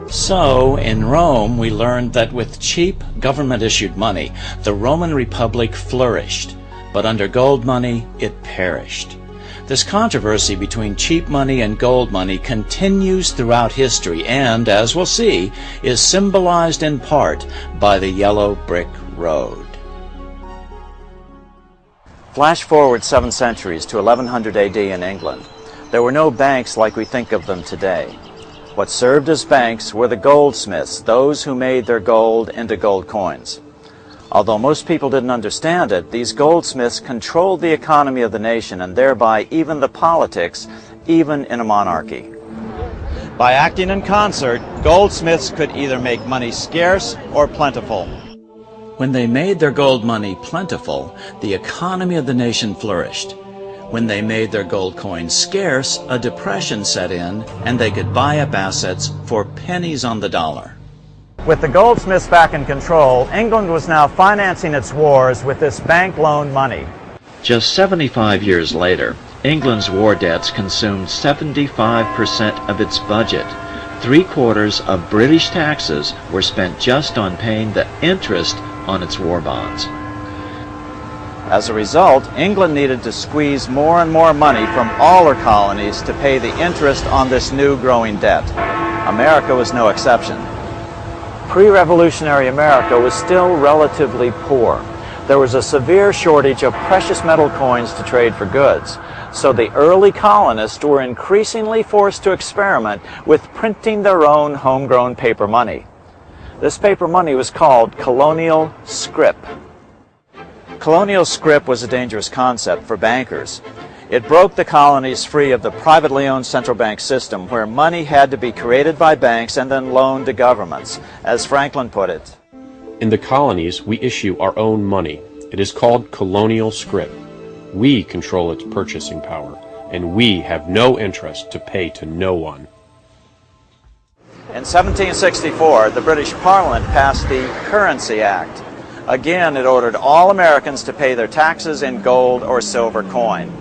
So, in Rome, we learned that with cheap government-issued money, the Roman Republic flourished, but under gold money, it perished. This controversy between cheap money and gold money continues throughout history and, as we'll see, is symbolized in part by the yellow brick road. Flash forward 7 centuries to 1100 AD in England. There were no banks like we think of them today. What served as banks were the goldsmiths, those who made their gold into gold coins. Although most people didn't understand it, these goldsmiths controlled the economy of the nation and thereby even the politics, even in a monarchy. By acting in concert, goldsmiths could either make money scarce or plentiful. When they made their gold money plentiful, the economy of the nation flourished. When they made their gold coins scarce, a depression set in and they could buy up assets for pennies on the dollar. With the goldsmiths back in control, England was now financing its wars with this bank loan money. Just 75 years later, England's war debts consumed 75% of its budget. 3/4 of British taxes were spent just on paying the interest on its war bonds. As a result, England needed to squeeze more and more money from all her colonies to pay the interest on this new growing debt. America was no exception. Pre-revolutionary America was still relatively poor. There was a severe shortage of precious metal coins to trade for goods, so the early colonists were increasingly forced to experiment with printing their own homegrown paper money. This paper money was called colonial scrip. Colonial scrip was a dangerous concept for bankers. It broke the colonies free of the privately owned central bank system where money had to be created by banks and then loaned to governments. As Franklin put it, in the colonies, we issue our own money. It is called colonial scrip. We control its purchasing power, and we have no interest to pay to no one. In 1764, the British Parliament passed the Currency Act. Again, it ordered all Americans to pay their taxes in gold or silver coin.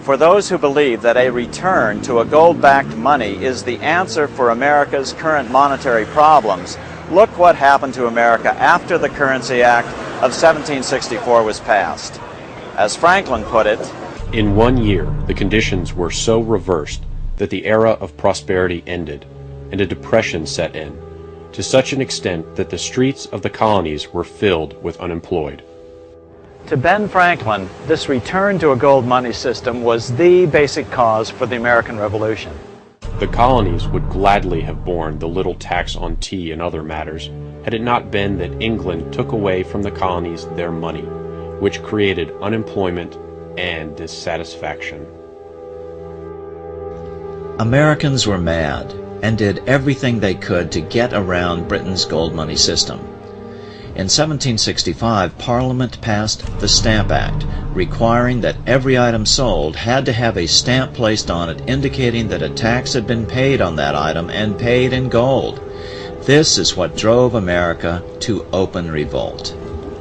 For those who believe that a return to a gold-backed money is the answer for America's current monetary problems, look what happened to America after the Currency Act of 1764 was passed. As Franklin put it, in 1 year, the conditions were so reversed that the era of prosperity ended, and a depression set in, to such an extent that the streets of the colonies were filled with unemployed. To Ben Franklin, this return to a gold money system was the basic cause for the American Revolution. The colonies would gladly have borne the little tax on tea and other matters had it not been that England took away from the colonies their money, which created unemployment and dissatisfaction. Americans were mad and did everything they could to get around Britain's gold money system. In 1765, Parliament passed the Stamp Act, requiring that every item sold had to have a stamp placed on it indicating that a tax had been paid on that item and paid in gold. This is what drove America to open revolt.